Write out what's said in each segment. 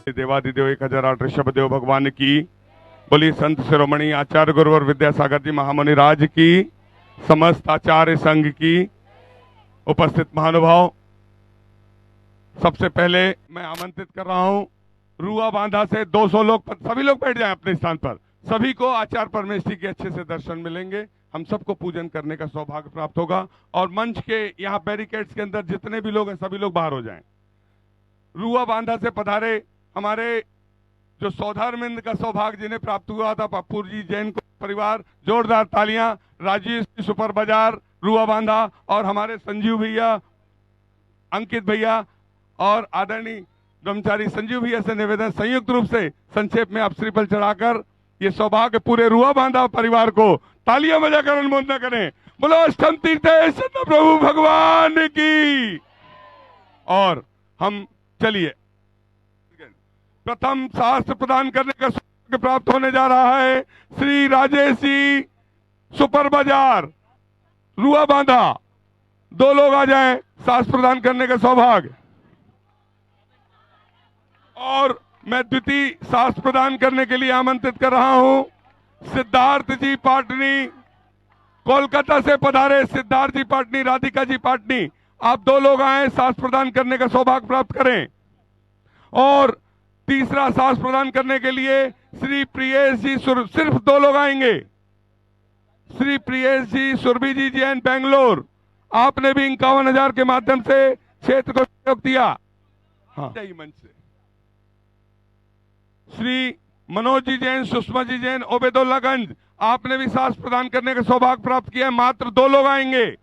देवादिदेव 1008 ऋषभदेव भगवान की, बोली संत शिरोमणि आचार्य गुरुवर विद्यासागर जी महामुनि राज की, समस्त आचार्य संघ की, उपस्थित महानुभाव, सबसे पहले मैं आमंत्रित कर रहा हूं रुआ बांधा से 200 लोग, सभी लोग बैठ जाएं अपने स्थान पर। सभी को आचार्य परमेश्वरी के अच्छे से दर्शन मिलेंगे, हम सबको पूजन करने का सौभाग्य प्राप्त होगा। और मंच के यहाँ बैरिकेड्स के अंदर जितने भी लोग हैं सभी लोग बाहर हो जाएं। रुआ बांधा से पधारे हमारे जो सौधर्मिंद का सौभाग्य जिन्हें प्राप्त हुआ था, पप्पू जी जैन को परिवार, जोरदार तालियां। राजेश सुपर बाजार रुआ बांधा और हमारे संजीव भैया, अंकित भैया और आदरणीय ब्रह्मचारी संजीव भैया से निवेदन, संयुक्त रूप से संक्षेप में आप श्रीफल चढ़ाकर ये सौभाग्य पूरे रुआ बांधा परिवार को तालियां बजाकर अनुमोदन करें। बोलो अष्टम तीर्थेश प्रभु भगवान की। और हम चलिए प्रथम शास्त्र प्रदान करने का सौभाग्य प्राप्त होने जा रहा है श्री राजेश जी सुपर बाजार रुआ बांधा। 2 लोग आ जाएं शास्त्र प्रदान करने का सौभाग्य। और मैं द्वितीय शास्त्र प्रदान करने के लिए आमंत्रित कर रहा हूं सिद्धार्थ जी पाटनी, कोलकाता से पधारे सिद्धार्थ जी पाटनी, राधिका जी पाटनी, आप 2 लोग आए शास्त्र प्रदान करने का सौभाग्य प्राप्त करें। और तीसरा शास्त्र प्रदान करने के लिए श्री प्रियेश जी, सिर्फ 2 लोग आएंगे, श्री प्रियेश जी सुरभि जी जैन बेंगलोर, आपने भी 51,000 के माध्यम से क्षेत्र को सहयोग दिया। हाँ मंच से श्री मनोज जी जैन, सुषमा जी जैन ओबेदुल्लागंज, आपने भी शास्त्र प्रदान करने का सौभाग्य प्राप्त किया है। मात्र 2 लोग आएंगे,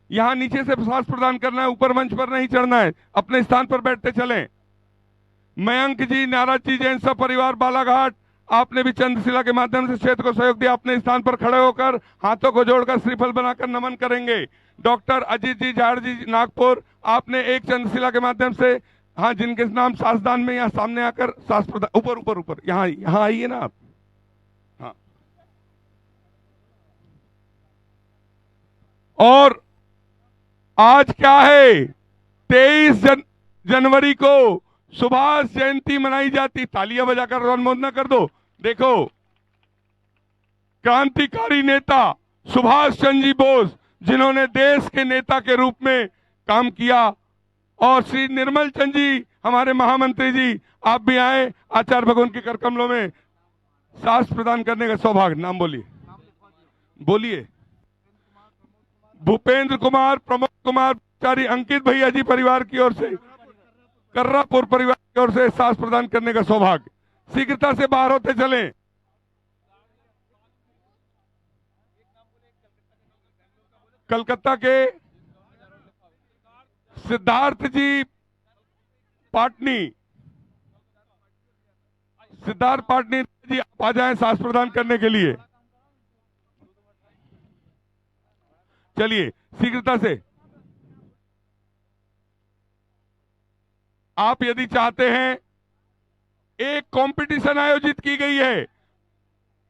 यहां नीचे से शास्त्र प्रदान करना है, ऊपर मंच पर नहीं चढ़ना है, अपने स्थान पर बैठते चलें। मयंक जी, नाराज जी जैन सब परिवार बालाघाट, आपने भी चंद्रशिला के माध्यम से क्षेत्र को सहयोग दिया, अपने स्थान पर खड़े होकर हाथों को जोड़कर श्रीफल बनाकर नमन करेंगे। डॉक्टर अजीत जी झाड़ जी नागपुर, आपने एक चंद्रशिला के माध्यम से, हाँ जिनके नाम सासदान में यहाँ सामने आकर शास्त्र ऊपर ऊपर ऊपर यहाँ आइए ना आप। हाँ और आज क्या है, 23 जनवरी को सुभाष जयंती मनाई जाती, तालियां बजाकर अनुमोदन कर दो। देखो क्रांतिकारी नेता सुभाष चंद्र जी बोस, जिन्होंने देश के नेता के रूप में काम किया, और श्री निर्मल चंद जी हमारे महामंत्री जी, आप भी आए आचार्य भगवान के कर कमलों में शास्त्र प्रदान करने का सौभाग्य। नाम बोलिए, बोलिए। भूपेंद्र कुमार, प्रमोद कुमार, अंकित भैया जी परिवार की ओर से, कर्रापुर परिवार की ओर से शास्त्र प्रदान करने का सौभाग्य। शीघ्रता से बाहर होते चलें। कलकत्ता के सिद्धार्थ जी पाटनी, सिद्धार्थ पाटनी जी आप आ जाएं शास्त्र प्रदान करने के लिए। चलिए शीघ्रता से। आप यदि चाहते हैं, एक कंपटीशन आयोजित की गई है,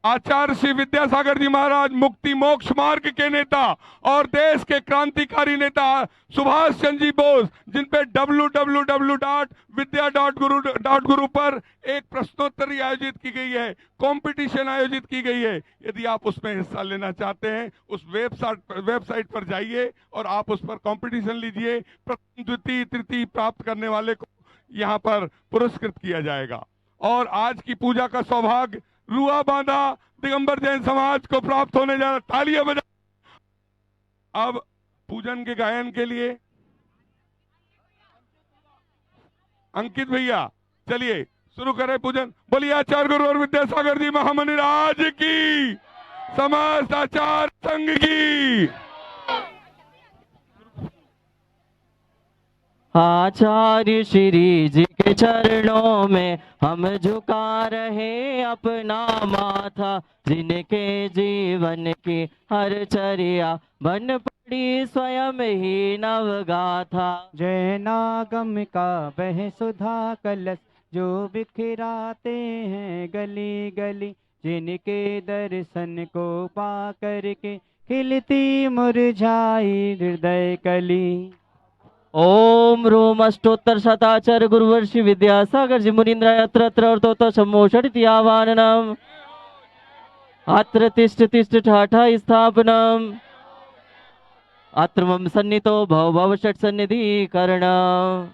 आचार्य श्री विद्यासागर जी महाराज मुक्ति मोक्ष मार्ग के नेता और देश के क्रांतिकारी नेता सुभाष चंद्र जी बोस, जिन पे www.vidya.guru पर एक प्रश्नोत्तरी आयोजित की गई है, कंपटीशन आयोजित की गई है। यदि आप उसमें हिस्सा लेना चाहते हैं, उस वेबसाइट पर जाइए और आप उस पर कंपटीशन लीजिए। प्रथम द्वितीय तृतीय प्राप्त करने वाले को यहाँ पर पुरस्कृत किया जाएगा। और आज की पूजा का सौभाग्य रुआ बांधा दिगंबर जैन समाज को प्राप्त होने जा रहा। तालियां बजा। अब पूजन के गायन के लिए अंकित भैया, चलिए शुरू करें पूजन। बोलिए आचार्य गुरु और विद्यासागर जी महामुनि राज की, समस्त आचार्य संघ की। आचार्य श्री जी के चरणों में हम झुका रहे अपना माथा, जिनके जीवन की हर चर्या बन पड़ी स्वयं ही नवगाथा। जैनागम का वह सुधा कलश जो बिखराते हैं गली गली, जिनके दर्शन को पा करके खिलती मुरझाई हृदय कली। ओम रोम अष्टोत्तर शताचार्य गुरुवर श्री विद्यासागर जी मुनीन्द्राय अत्र अत्र अर्थोत्तर सम्मोषणिति आवाहनम् अत्र तिष्ठ तिष्ठ ठाठा स्थापनम् अत्र मम सन्नितो भव भव षट सन्निधिकरणम्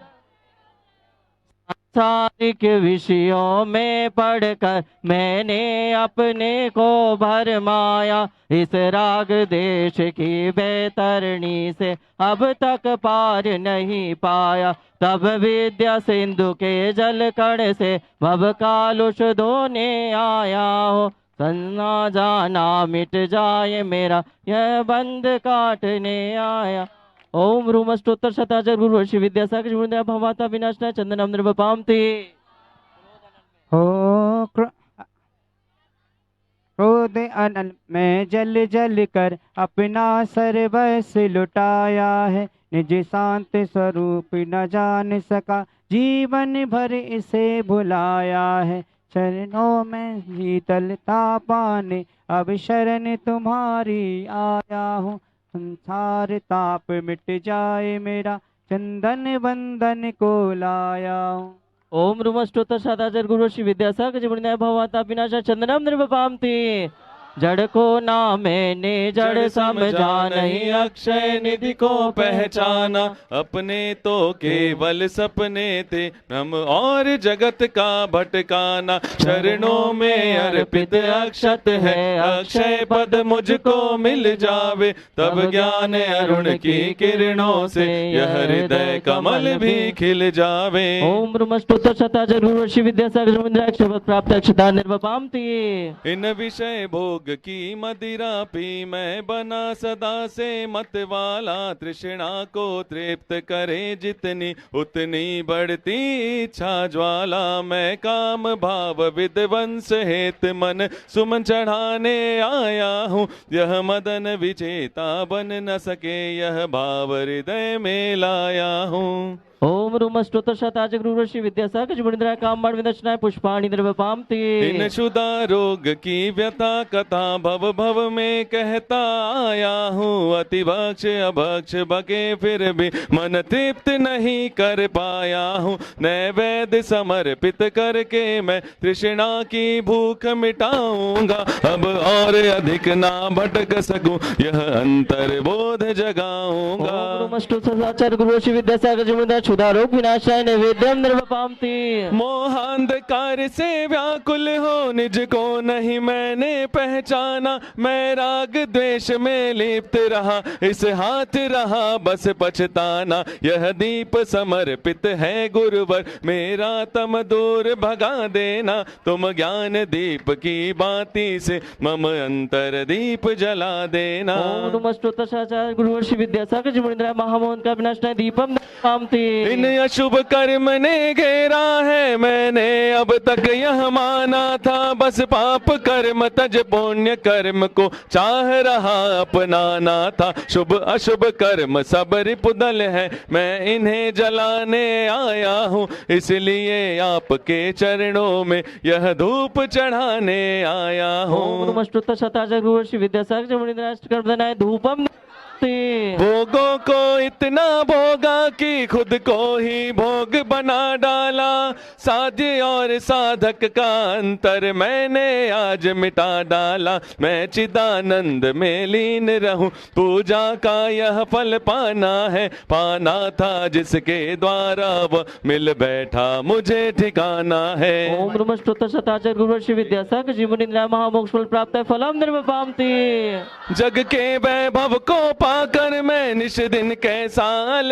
सांसारिक विषयों में पढ़कर मैंने अपने को भरमाया इस राग देश की बैतरणी से अब तक पार नहीं पाया तब विद्या सिंधु के जल कण से भव कालुष धोने आया हो सन्ना जाना मिट जाए मेरा यह बंद काटने आया ओम रूम अष्टोत्तर शताचार्य गुरु श्री विद्यासागर जी मुनीन्द्राय भवाता विनाशनाय चंदनम निर्वपामते हो क्रोध अनल में जल जल कर अपना सर्वस्व लुटाया है निज शांत स्वरूप न जान सका जीवन भर इसे भुलाया है चरणों में शीतलता पाने अब शरण तुम्हारी आया हूँ संसार ताप मिट जाए मेरा चंदन बंदन को लाया हूँ ओम रूम अष्टोत्तर शताचार्य गुरु श्री विद्यासागर जी मुनीन्द्राय भवाता विनाशनाय चंदनम निर्वपामते जड़ को ना मैंने जड़ समझा नहीं अक्षय निधि को पहचाना अपने तो केवल सपने थे भ्रम और जगत का भटकाना चरणों में अर्पित अक्षत है अक्षय पद मुझको मिल जावे तब ज्ञान अरुण की किरणों से यह हृदय कमल भी खिल जावे ओम रूम अष्टोत्तर शताचार्य गुरु श्री विद्यासागर जी मुनीन्द्राय अक्षरपद प्राप्त अक्षता निर्वपामते इन विषय भोग की मदिरा पी मैं बना सदा से मत वाला तृष्णा को तृप्त करे जितनी उतनी बढ़ती इच्छा ज्वाला मैं काम भाव विध्वंस हेत मन सुमन चढ़ाने आया हूँ यह मदन विजेता बन न सके यह भाव हृदय में लाया हूँ ओम रूम अष्टोत्तर शताचार्य गुरु श्री विद्यासागर जी मुनीन्द्राय कामबाण विनाशनाय पुष्पाणि निर्वपामते इन क्षुधा रोग की व्यथा कथा भव भव में कहता आया हूँ अति भक्ष अभक्ष बके फिर भी मन तृप्त नहीं कर पाया हूँ नैवेद्य समर्पित करके मैं तृष्णा की भूख मिटाऊंगा अब और अधिक ना भटक सकूं यह अंतर बोध जगाऊंगा ओम रूम अष्टोत्तर शताचार्य गुरु श्री विद्यासागर जी मुनीन्द्राय क्षुधारोग विनाशाय नैवेद्यम निर्वपामते मोहांधकार से व्याकुल हो निज को नहीं मैंने पहचाना मैं राग द्वेष में लिप्त रहा इस हाथ रहा बस पछताना यह दीप समर्पित है गुरुवर मेरा तम दूर भगा देना तुम ज्ञान दीप की बाती से मम अंतर दीप जला देना ओम रूम अष्टोत्तर शताचार्य गुरु श्री विद्यासागर जी मुनीन्द्राय महामोहन का विनाशनाय दीपम निर्वपामते इन अशुभ कर्म ने घेरा है मैंने अब तक यह माना था बस पाप कर्म तज पुण्य कर्म को चाह रहा अपनाना था शुभ अशुभ कर्म सब रिपुदल है मैं इन्हें जलाने आया हूँ इसलिए आपके चरणों में यह धूप चढ़ाने आया हूँ ओम रूम अष्टोत्तर शताचार्य गुरु श्री विद्यासागर जी मुनीन्द्राय अष्टकर्मधानाय धूपम भोगों को इतना भोगा कि खुद को ही भोग बना डाला साध्य और साधक का अंतर मैंने आज मिटा डाला मैं चिदानंद में लीन रहूं पूजा का यह फल पाना है पाना था जिसके द्वारा वह मिल बैठा मुझे ठिकाना है ओम रूम अष्टोत्तर शताचार्य गुरु श्री विद्यासागर जी मुनीन्द्राय महामोक्ष फल प्राप्त है फलम निर्वपामते जग के वैभव को पाकर मैं निश दिन कैसा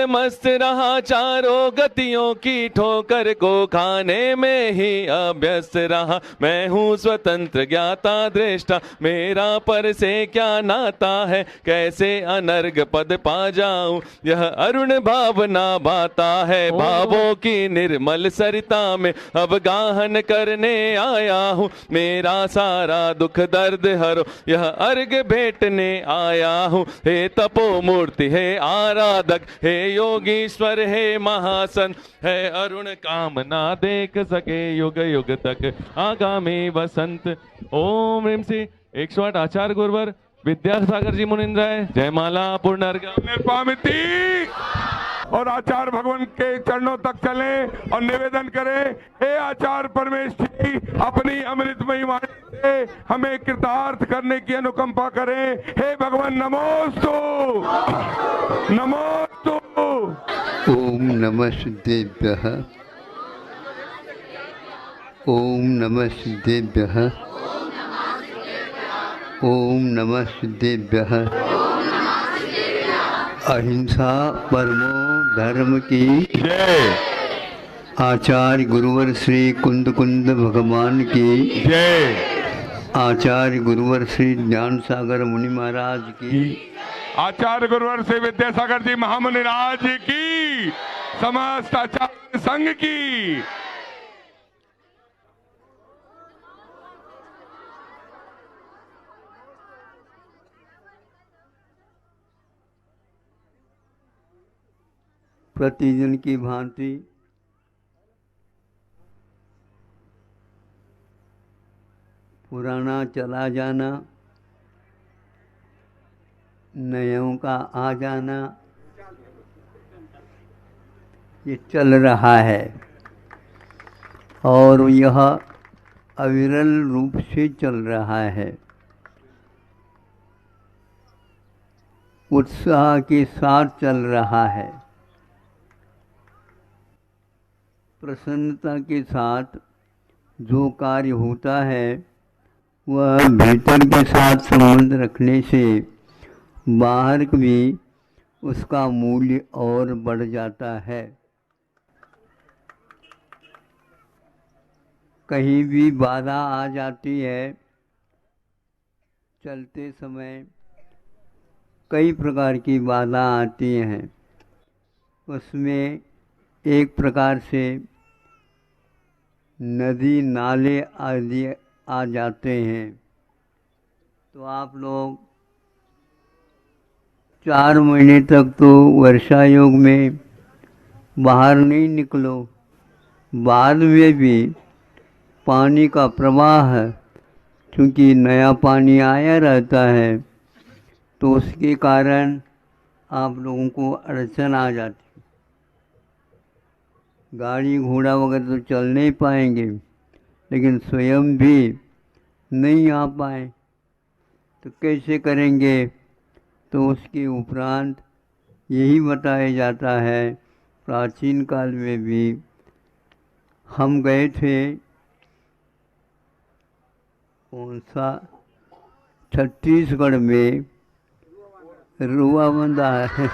मस्त रहा चारों गतियों की ठोकर को खाने में ही अभ्यस्त रहा मैं हूँ स्वतंत्र ज्ञाता दृष्टा मेरा पर से क्या नाता है कैसे अनर्ग पद पा जाऊं यह अरुण भावना भाता है भावों की निर्मल सरिता में अब गाहन करने आया हूँ मेरा सारा दुख दर्द हरो यह अर्घ भेटने आया हूँ हे तपो मूर्ति हे आराधक हे योगीश्वर हे महासन है अरुण कामना देख सके युग युग तक आगामी वसंत ओम ह्रीं श्री 108 आचार्य गुरुवर विद्यासागर जी मुनीन्द्राय जयमाला पूर्णार्घ्य निर्पामिति और आचार्य भगवान के चरणों तक चलें और निवेदन करें, हे आचार्य परमेश जी, अपनी अमृतमयी वाणी से हमें कृतार्थ करने की अनुकंपा करें। हे भगवान नमोस्तु, नमोस्तु। ओम नमः सिद्धेभ्यः, ओम नमः सिद्धेभ्यः, ओम नमः सिद्धेभ्यः। अहिंसा परमो धर्म की जय। आचार्य गुरुवर श्री कुंद कुंद भगवान की जय। आचार्य गुरुवर श्री ज्ञान सागर मुनि महाराज की, आचार्य गुरुवर श्री विद्यासागर जी महामुनि राज की, समस्त आचार्य संघ की। प्रतिदिन की भांति पुराना चला जाना, नयों का आ जाना, ये चल रहा है और यह अविरल रूप से चल रहा है। उत्साह के साथ चल रहा है, प्रसन्नता के साथ जो कार्य होता है वह भीतर के साथ संबंध रखने से बाहर भी उसका मूल्य और बढ़ जाता है। कहीं भी बाधा आ जाती है, चलते समय कई प्रकार की बाधा आती हैं, उसमें एक प्रकार से नदी नाले आदि आ जाते हैं। तो आप लोग 4 महीने तक तो वर्षा योग में बाहर नहीं निकलो, बाद में भी पानी का प्रवाह क्योंकि नया पानी आया रहता है तो उसके कारण आप लोगों को अड़चन आ जाती, गाड़ी घोड़ा वगैरह तो चल नहीं पाएंगे, लेकिन स्वयं भी नहीं आ पाए तो कैसे करेंगे। तो उसके उपरांत यही बताया जाता है, प्राचीन काल में भी हम गए थे, कौन सा छत्तीसगढ़ में रुआबंदा है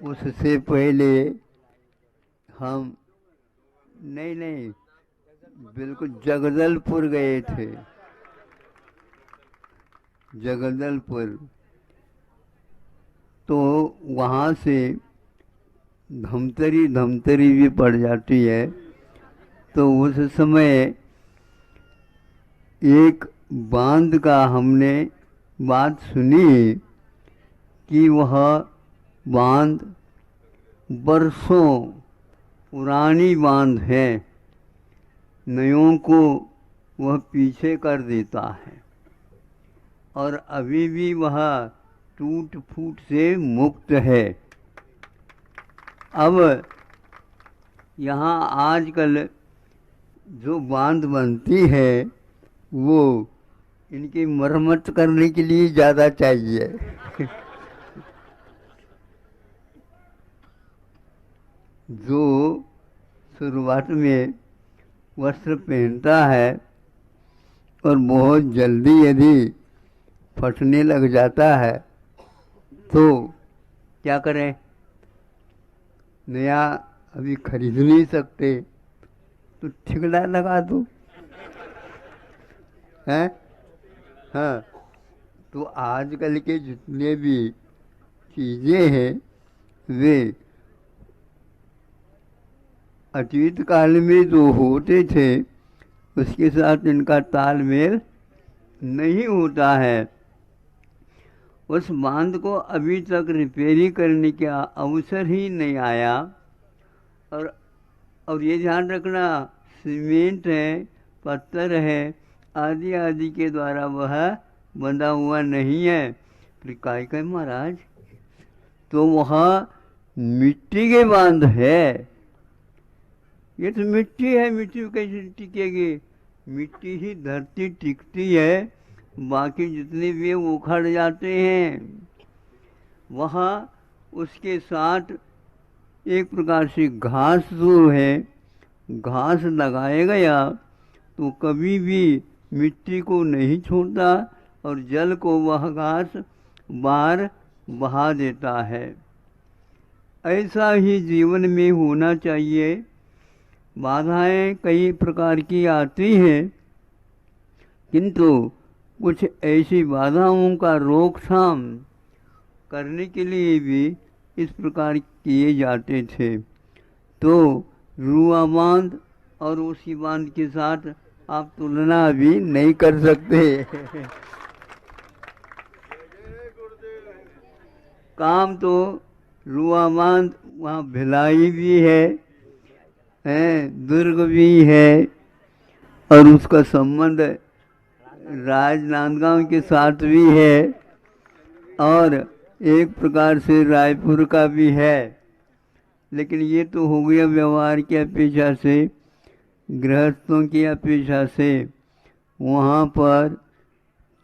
उससे पहले हम नहीं बिल्कुल जगदलपुर गए थे, जगदलपुर। तो वहाँ से धमतरी भी पड़ जाती है। तो उस समय एक बांध का हमने बात सुनी कि वह बांध बरसों पुरानी बांध है, नयों को वह पीछे कर देता है और अभी भी वह टूट फूट से मुक्त है। अब यहाँ आजकल जो बांध बनती है वो इनकी मरम्मत करने के लिए ज़्यादा चाहिए जो शुरुआत में वस्त्र पहनता है और बहुत जल्दी यदि फटने लग जाता है तो क्या करें, नया अभी खरीद नहीं सकते तो ठिकड़ा लगा दो, हैं? हाँ, तो आजकल के जितने भी चीज़ें हैं वे अतीत काल में जो होते थे उसके साथ इनका तालमेल नहीं होता है। उस बांध को अभी तक रिपेयरिंग करने का अवसर ही नहीं आया। और ये ध्यान रखना, सीमेंट है, पत्थर है, आदि आदि के द्वारा वह बंधा हुआ नहीं है। फिर काय कहे महाराज, तो वह मिट्टी के बांध है। ये तो मिट्टी है, मिट्टी कैसे टिकेगी? मिट्टी ही धरती टिकती है, बाकी जितने भी वो उखड़ जाते हैं। वहाँ उसके साथ एक प्रकार से घास जो है, घास लगाया गया तो कभी भी मिट्टी को नहीं छोड़ता और जल को वह घास बाहर बहा देता है। ऐसा ही जीवन में होना चाहिए। बाधाएं कई प्रकार की आती हैं, किंतु कुछ ऐसी बाधाओं का रोकथाम करने के लिए भी इस प्रकार किए जाते थे। तो रुआ बांध और उसी बांध के साथ आप तुलना भी नहीं कर सकते। काम तो रुआ बांध, वहाँ भिलाई भी है, दुर्ग भी है, और उसका संबंध राजनांदगांव के साथ भी है, और एक प्रकार से रायपुर का भी है। लेकिन ये तो हो गया व्यवहार की अपेक्षा से, गृहस्थों की अपेक्षा से। वहाँ पर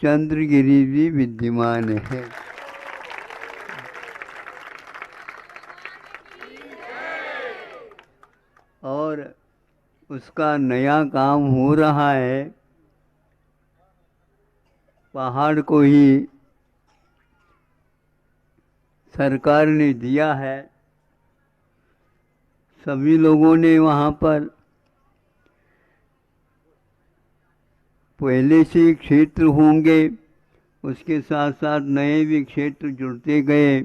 चंद्रगिरी भी विद्यमान है। और उसका नया काम हो रहा है। पहाड़ को ही सरकार ने दिया है। सभी लोगों ने वहाँ पर पहले से क्षेत्र होंगे, उसके साथ साथ नए भी क्षेत्र जुड़ते गए।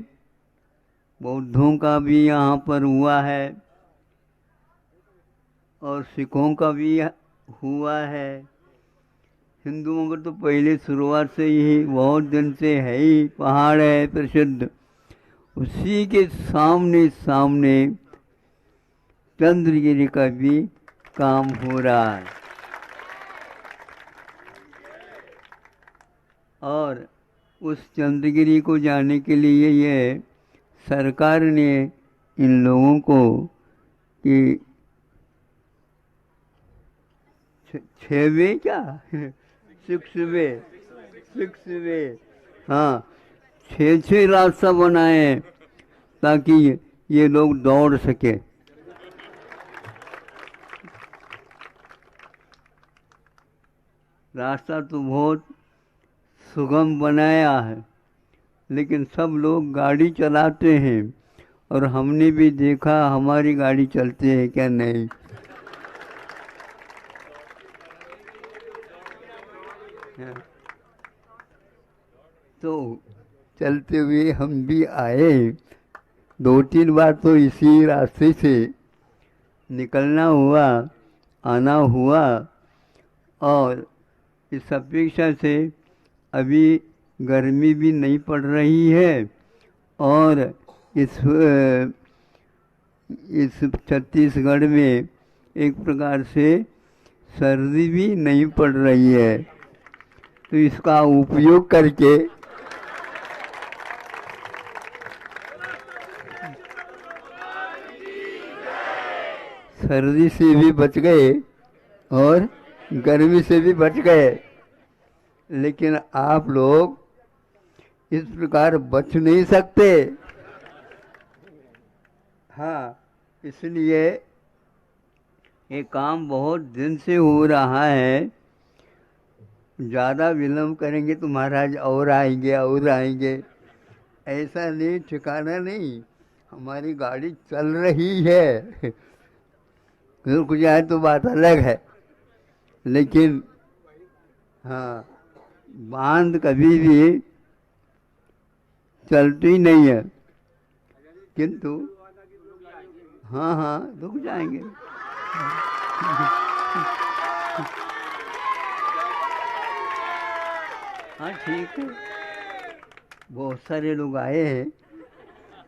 बौद्धों का भी यहाँ पर हुआ है और सिखों का भी हुआ है। हिंदुओं का तो पहले शुरुआत से ही बहुत दिन से है ही, पहाड़ है प्रसिद्ध। उसी के सामने सामने चंद्रगिरी का भी काम हो रहा है। और उस चंद्रगिरी को जाने के लिए ये सरकार ने इन लोगों को कि 6 वे क्या 6 वे हाँ 6 रास्ता बनाए ताकि ये लोग दौड़ सके। रास्ता तो बहुत सुगम बनाया है, लेकिन सब लोग गाड़ी चलाते हैं और हमने भी देखा हमारी गाड़ी चलती है क्या नहीं। तो चलते हुए हम भी आए। 2-3 बार तो इसी रास्ते से निकलना हुआ, आना हुआ। और इस अपेक्षा से अभी गर्मी भी नहीं पड़ रही है और इस छत्तीसगढ़ में एक प्रकार से सर्दी भी नहीं पड़ रही है। तो इसका उपयोग करके सर्दी से भी बच गए और गर्मी से भी बच गए। लेकिन आप लोग इस प्रकार बच नहीं सकते। हाँ, इसलिए ये काम बहुत दिन से हो रहा है। ज़्यादा विलम्ब करेंगे तो महाराज और आएंगे। ऐसा नहीं, ठिकाना नहीं। हमारी गाड़ी चल रही है, रुक जाए तो बात अलग है। लेकिन हाँ, बांध कभी भी चलती नहीं है, किंतु हाँ रुक जाएंगे। हाँ ठीक है, बहुत सारे लोग आए हैं,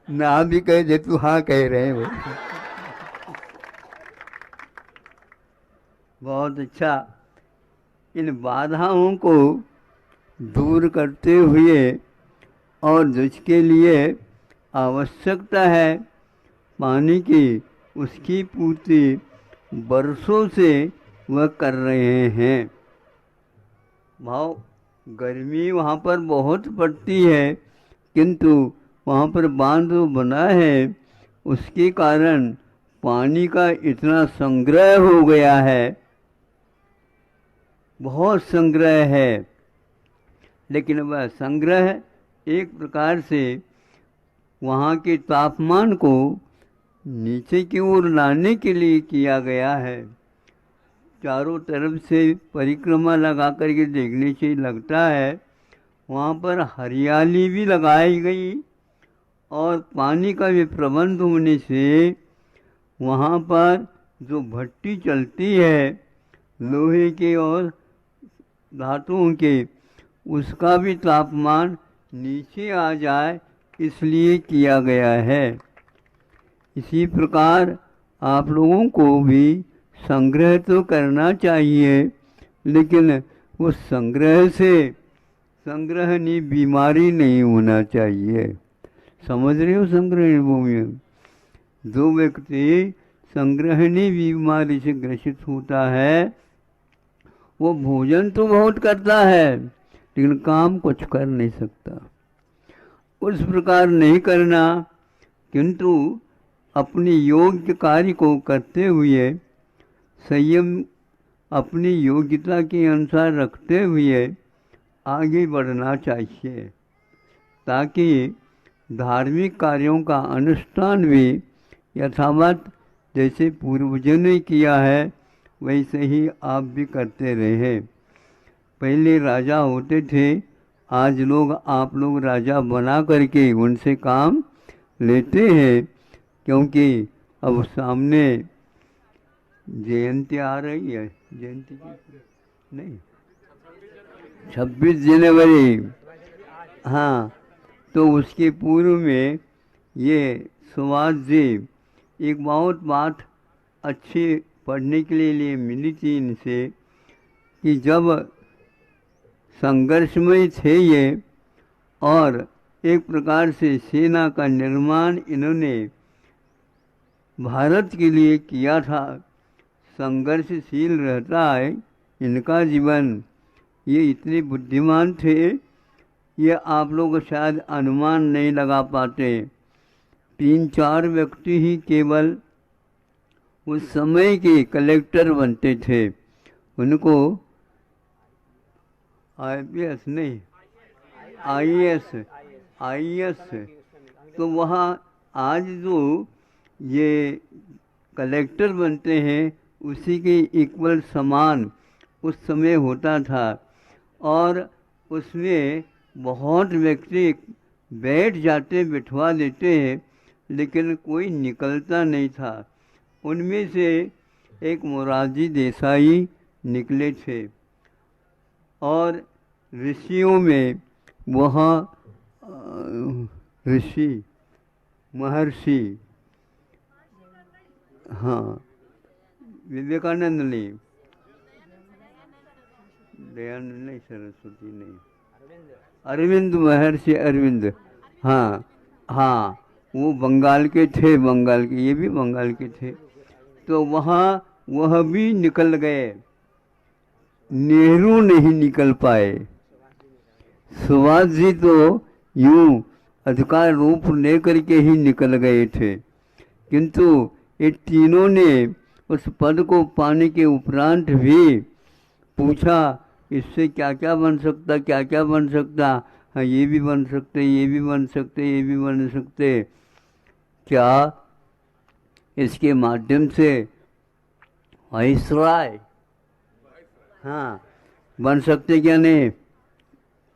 ना भी कह दे तू हाँ कह रहे हैं वो। बहुत अच्छा। इन बाधाओं को दूर करते हुए और जिसके लिए आवश्यकता है पानी की, उसकी पूर्ति बरसों से वह कर रहे हैं। भाव गर्मी वहाँ पर बहुत पड़ती है, किंतु वहाँ पर बांध जो बना है उसके कारण पानी का इतना संग्रह हो गया है, बहुत संग्रह है। लेकिन वह संग्रह एक प्रकार से वहाँ के तापमान को नीचे की ओर लाने के लिए किया गया है। चारों तरफ से परिक्रमा लगा करके देखने से लगता है वहाँ पर हरियाली भी लगाई गई और पानी का भी प्रबंध होने से वहाँ पर जो भट्टी चलती है लोहे के और धातुओं के, उसका भी तापमान नीचे आ जाए इसलिए किया गया है। इसी प्रकार आप लोगों को भी संग्रह तो करना चाहिए, लेकिन उस संग्रह से संग्रहणी बीमारी नहीं होना चाहिए। समझ रहे हो? संग्रहणी भूमि जो व्यक्ति संग्रहणी बीमारी से ग्रसित होता है वो भोजन तो बहुत करता है लेकिन काम कुछ कर नहीं सकता। उस प्रकार नहीं करना, किंतु अपनी योग्य कार्य को करते हुए संयम अपनी योग्यता के अनुसार रखते हुए आगे बढ़ना चाहिए, ताकि धार्मिक कार्यों का अनुष्ठान भी यथावत जैसे पूर्वजों ने किया है वैसे ही आप भी करते रहे। पहले राजा होते थे, आज आप लोग राजा बना करके उनसे काम लेते हैं, क्योंकि अब सामने जयंती आ रही है। जयंती नहीं, 26 जनवरी, हाँ, तो उसके पूर्व में ये सुभाष जी एक बहुत बात अच्छी पढ़ने के लिए मिली थी इनसे कि जब संघर्ष में थे ये और एक प्रकार से सेना का निर्माण इन्होंने भारत के लिए किया था, संघर्षशील रहता है इनका जीवन। ये इतने बुद्धिमान थे, ये आप लोग शायद अनुमान नहीं लगा पाते। 3-4 व्यक्ति ही केवल उस समय के कलेक्टर बनते थे। उनको IPS नहीं, IAS, तो वहाँ आज जो ये कलेक्टर बनते हैं उसी के इक्वल समान उस समय होता था, और उसमें बहुत व्यक्ति बैठ जाते, बिठवा देते हैं, लेकिन कोई निकलता नहीं था। उनमें से एक मोरारजी देसाई निकले थे, और ऋषियों में वहाँ महर्षि, हाँ, विवेकानंद नहीं, दयानंद नहीं, सरस्वती नहीं, अरविंद, महर्षि अरविंद, हाँ हाँ, वो बंगाल के थे, बंगाल के, ये भी बंगाल के थे। तो वहाँ वह भी निकल गए, नेहरू नहीं निकल पाए। सुभाष जी तो यूं अधिकार रूप लेकर के ही निकल गए थे, किंतु ये तीनों ने उस पद को पाने के उपरांत भी पूछा इससे क्या क्या बन सकता, क्या क्या बन सकता। हाँ, ये भी बन सकते, ये भी बन सकते, ये भी बन सकते। क्या इसके माध्यम से वाइसराय, हाँ, बन सकते क्या? नहीं,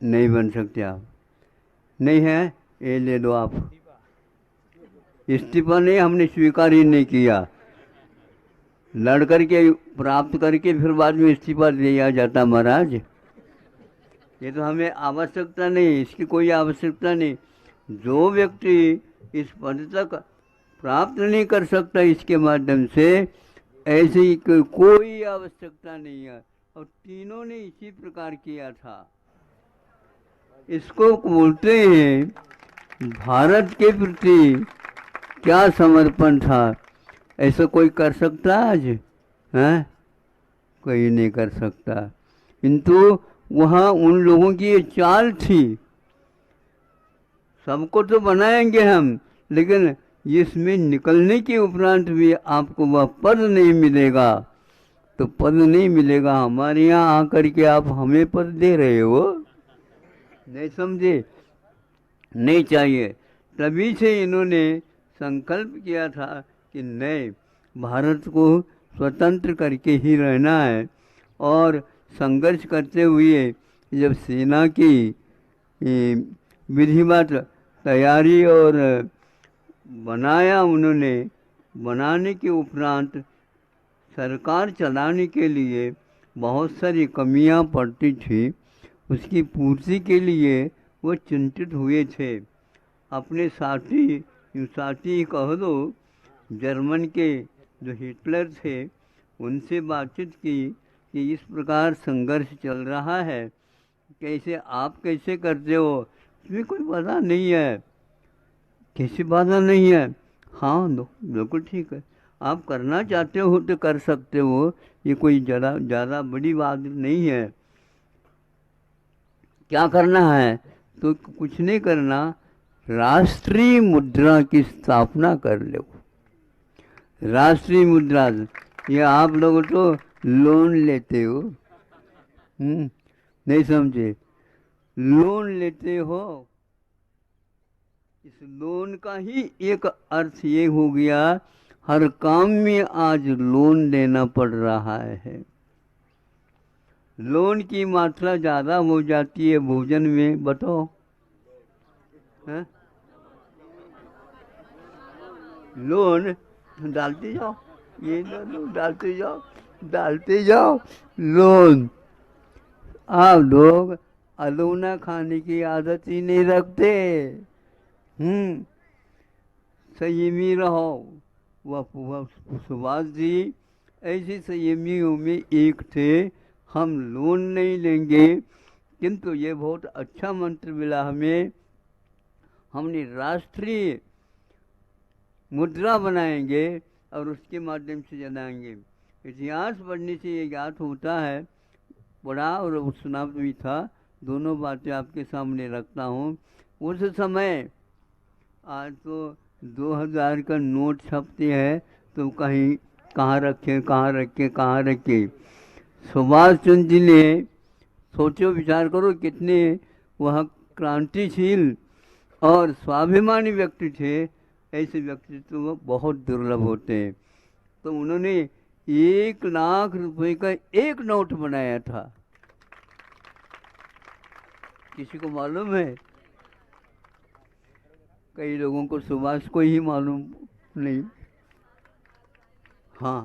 नहीं बन सकते। आप नहीं है, ये ले लो आप। इस्तीफा नहीं, हमने स्वीकार ही नहीं किया। लड़ करके प्राप्त करके फिर बाद में इस्तीफा दिया जाता महाराज। ये तो हमें आवश्यकता नहीं, इसकी कोई आवश्यकता नहीं। जो व्यक्ति इस पद तक प्राप्त नहीं कर सकता इसके माध्यम से, ऐसी कोई आवश्यकता नहीं है। और तीनों ने इसी प्रकार किया था। इसको बोलते हैं भारत के प्रति क्या समर्पण था। ऐसा कोई कर सकता आज है? कोई नहीं कर सकता। किंतु वहाँ उन लोगों की ये चाल थी, सबको तो बनाएंगे हम, लेकिन इसमें निकलने के उपरांत भी आपको वह पद नहीं मिलेगा। तो पद नहीं मिलेगा, हमारे यहाँ आकर के आप हमें पद दे रहे हो, नहीं समझे? नहीं चाहिए। तभी से इन्होंने संकल्प किया था कि नहीं, भारत को स्वतंत्र करके ही रहना है। और संघर्ष करते हुए जब सेना की विधिवत तैयारी और बनाया उन्होंने, बनाने के उपरांत सरकार चलाने के लिए बहुत सारी कमियां पड़ती थी, उसकी पूर्ति के लिए वो चिंतित हुए थे। अपने साथी कह दो, जर्मन के जो हिटलर थे, उनसे बातचीत की कि इस प्रकार संघर्ष चल रहा है, कैसे आप कैसे करते हो? इसमें कोई बाधा नहीं है। कैसी बाधा नहीं है? हाँ बिल्कुल ठीक है, आप करना चाहते हो तो कर सकते हो, ये कोई ज़्यादा बड़ी बात नहीं है। क्या करना है? तो कुछ नहीं करना, राष्ट्रीय मुद्रा की स्थापना कर लो। राष्ट्रीय मुद्रा, ये आप लोग तो लोन लेते हो, नहीं समझे? लोन लेते हो। इस लोन का ही एक अर्थ ये हो गया, हर काम में आज लोन लेना पड़ रहा है। लोन की मात्रा ज़्यादा हो जाती है भोजन में, बताओ है? लोन डालते जाओ, ये डालते जाओ लोन। आप लोग अलोना खाने की आदत ही नहीं रखते। संयमी रहो। वह सुभाष जी ऐसे संयमियों में एक थे। हम लोन नहीं लेंगे, किंतु ये बहुत अच्छा मंत्र मिला हमें, हमने राष्ट्रीय मुद्रा बनाएंगे और उसके माध्यम से जलाएंगे। इतिहास पढ़ने से ये ज्ञात होता है, पढ़ा और सुना भी था, दोनों बातें आपके सामने रखता हूँ। उस समय, आज तो 2000 का नोट छपते हैं तो कहीं कहाँ रखे। सुभाष चंद्र जी ने, सोचो विचार करो, कितने वह क्रांतिशील और स्वाभिमानी व्यक्ति थे। ऐसे व्यक्तित्व तो बहुत दुर्लभ होते हैं। तो उन्होंने 1 लाख रुपए का एक नोट बनाया था। किसी को मालूम है? कई लोगों को सुभाष को ही मालूम नहीं। हाँ,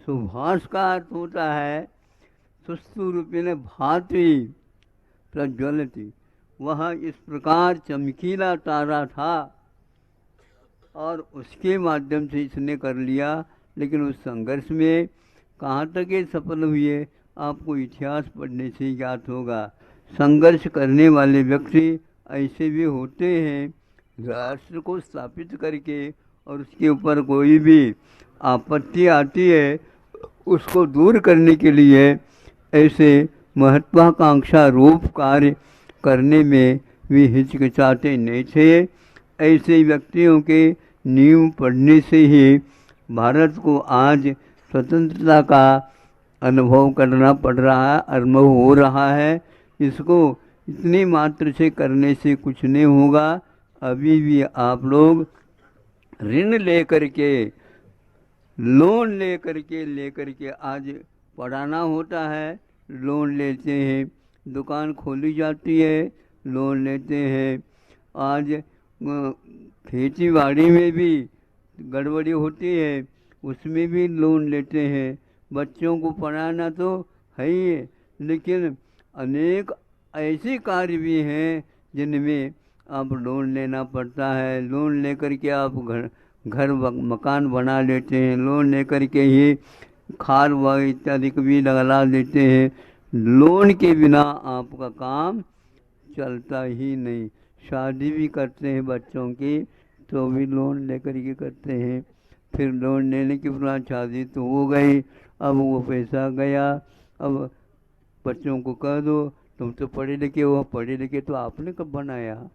सुभाष का अर्थ होता है सुस्तु रूपेण भाति प्रज्वलति। वह इस प्रकार चमकीला तारा था और उसके माध्यम से इसने कर लिया। लेकिन उस संघर्ष में कहाँ तक ये सफल हुए, आपको इतिहास पढ़ने से ज्ञात होगा। संघर्ष करने वाले व्यक्ति ऐसे भी होते हैं, राष्ट्र को स्थापित करके और उसके ऊपर कोई भी आपत्ति आती है उसको दूर करने के लिए ऐसे महत्वाकांक्षा रूप कार्य करने में भी हिचकिचाते नहीं थे। ऐसे व्यक्तियों के नींव पढ़ने से ही भारत को आज स्वतंत्रता का अनुभव करना पड़ रहा है, अनुभव हो रहा है। इसको इतनी मात्र से करने से कुछ नहीं होगा। अभी भी आप लोग ऋण लेकर के, लोन लेकर के आज पढ़ाना होता है। लोन लेते हैं, दुकान खोली जाती है, लोन लेते हैं। आज खेती बाड़ी में भी गड़बड़ी होती है, उसमें भी लोन लेते हैं। बच्चों को पढ़ाना तो है ही है, लेकिन अनेक ऐसे कार्य भी हैं जिनमें आप लोन लेना पड़ता है। लोन लेकर के आप घर मकान बना लेते हैं, लोन लेकर के ही खाद व इत्यादि को भी लगा देते हैं। लोन के बिना आपका काम चलता ही नहीं। शादी भी करते हैं बच्चों की तो भी लोन लेकर के करते हैं। फिर लोन लेने के बाद शादी तो हो गई, अब वो पैसा गया, अब बच्चों को कह दो तुम तो पढ़े लिखे हो। पढ़े लिखे तो आपने कब बनाया,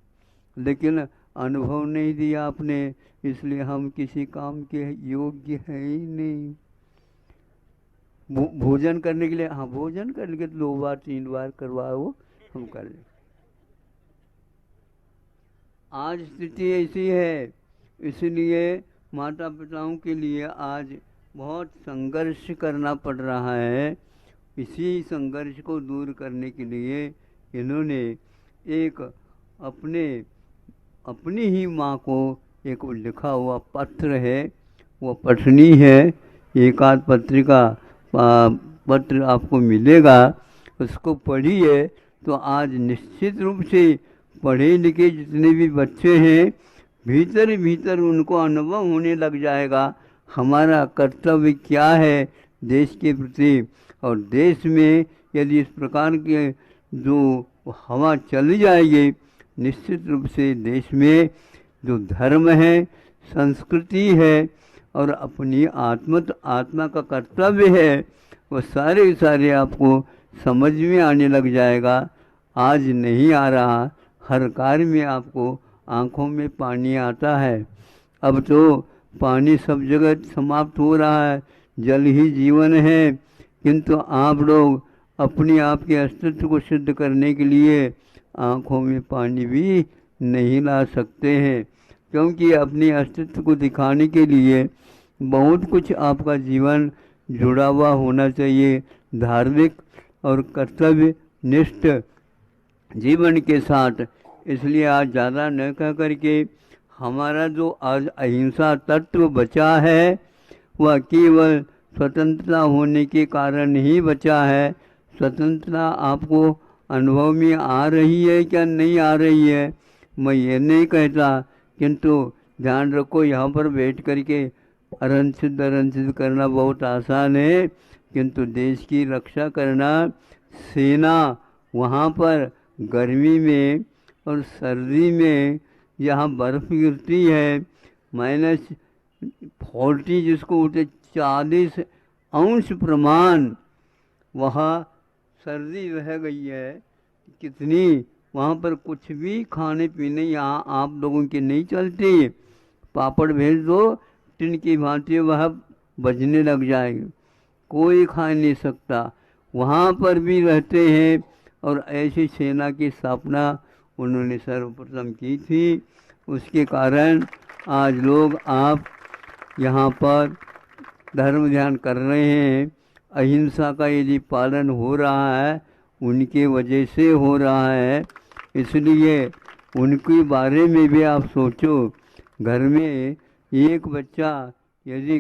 लेकिन अनुभव नहीं दिया आपने, इसलिए हम किसी काम के योग्य है ही नहीं। भोजन करने के लिए, हाँ भोजन करने के 2 बार 3 बार करवाओ, हम कर लें। आज स्थिति ऐसी है, इसलिए माता पिताओं के लिए आज बहुत संघर्ष करना पड़ रहा है। इसी संघर्ष को दूर करने के लिए इन्होंने एक अपनी ही माँ को एक लिखा हुआ पत्र है, वो पठनी है। एक आध पत्रिका पत्र आपको मिलेगा, उसको पढ़िए तो आज निश्चित रूप से पढ़े लिखे जितने भी बच्चे हैं भीतर भीतर उनको अनुभव होने लग जाएगा हमारा कर्तव्य क्या है देश के प्रति। और देश में यदि इस प्रकार के जो हवा चली जाएगी, निश्चित रूप से देश में जो धर्म है, संस्कृति है और अपनी आत्मा का कर्तव्य है, वो सारे आपको समझ में आने लग जाएगा। आज नहीं आ रहा, हर कार्य में आपको आँखों में पानी आता है। अब तो पानी सब जगह समाप्त हो रहा है, जल ही जीवन है, किंतु आप लोग अपने आप के अस्तित्व को सिद्ध करने के लिए आँखों में पानी भी नहीं ला सकते हैं, क्योंकि अपने अस्तित्व को दिखाने के लिए बहुत कुछ आपका जीवन जुड़ा हुआ होना चाहिए, धार्मिक और कर्तव्य निष्ठ जीवन के साथ। इसलिए आज ज़्यादा न कह करके हमारा जो आज अहिंसा तत्व बचा है वह केवल स्वतंत्रता होने के कारण ही बचा है। स्वतंत्रता आपको अनुभव में आ रही है क्या नहीं आ रही है, मैं ये नहीं कहता, किंतु ध्यान रखो यहाँ पर बैठ करके अरनसिद्ध करना बहुत आसान है, किंतु देश की रक्षा करना, सेना वहाँ पर गर्मी में और सर्दी में यहाँ बर्फ़ गिरती है -40 जिसको उठे 40 अंश प्रमाण, वहाँ सर्दी रह गई है कितनी। वहाँ पर कुछ भी खाने पीने यहाँ आप लोगों की नहीं चलती। पापड़ भेज दो टिन की भांति वह बजने लग जाएगी, कोई खा नहीं सकता। वहाँ पर भी रहते हैं और ऐसी सेना की स्थापना उन्होंने सर्वप्रथम की थी। उसके कारण आज लोग आप यहाँ पर धर्म ध्यान कर रहे हैं। अहिंसा का यदि पालन हो रहा है उनके वजह से हो रहा है, इसलिए उनके बारे में भी आप सोचो। घर में एक बच्चा यदि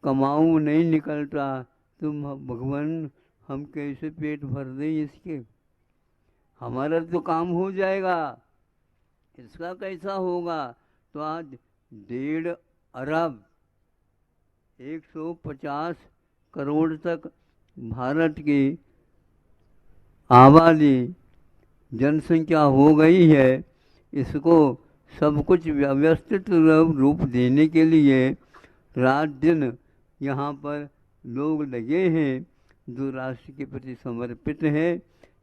कमाऊ नहीं निकलता तो भगवान हम कैसे पेट भर दें इसके, हमारा तो काम हो जाएगा, इसका कैसा होगा। तो आज 1.5 अरब 150 करोड़ तक भारत की आबादी जनसंख्या हो गई है। इसको सब कुछ व्यवस्थित रूप देने के लिए रात दिन यहाँ पर लोग लगे हैं जो राष्ट्र के प्रति समर्पित है,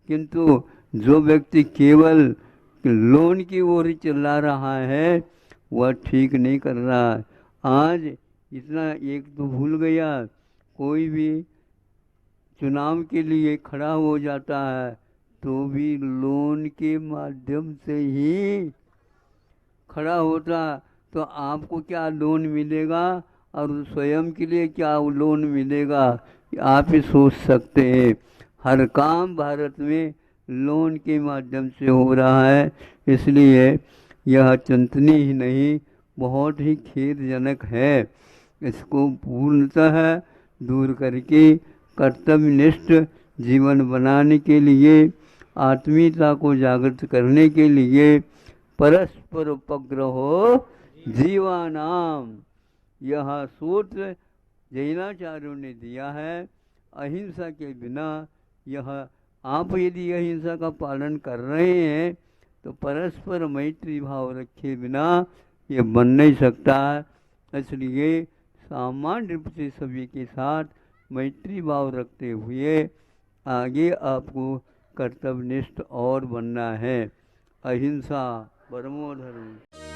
किंतु जो व्यक्ति केवल लोन की ओर चिल्ला रहा है वह ठीक नहीं कर रहा। आज इतना एक तो भूल गया, कोई भी चुनाव के लिए खड़ा हो जाता है तो भी लोन के माध्यम से ही खड़ा होता, तो आपको क्या लोन मिलेगा और स्वयं के लिए क्या लोन मिलेगा, आप ही सोच सकते हैं। हर काम भारत में लोन के माध्यम से हो रहा है, इसलिए यह चिंतनीय ही नहीं बहुत ही खेदजनक है। इसको पूर्णतः दूर करके कर्तव्यनिष्ठ जीवन बनाने के लिए, आत्मीयता को जागृत करने के लिए परस्पर उपग्रहो जीवानाम, यह सूत्र जैनाचार्यों ने दिया है। अहिंसा के बिना यह आप यदि अहिंसा का पालन कर रहे हैं तो परस्पर मैत्री भाव रखे बिना ये बन नहीं सकता है। इसलिए सामान्य रूप से सभी के साथ मैत्री भाव रखते हुए आगे आपको कर्तव्यनिष्ठ और बनना है। अहिंसा परमो धर्म।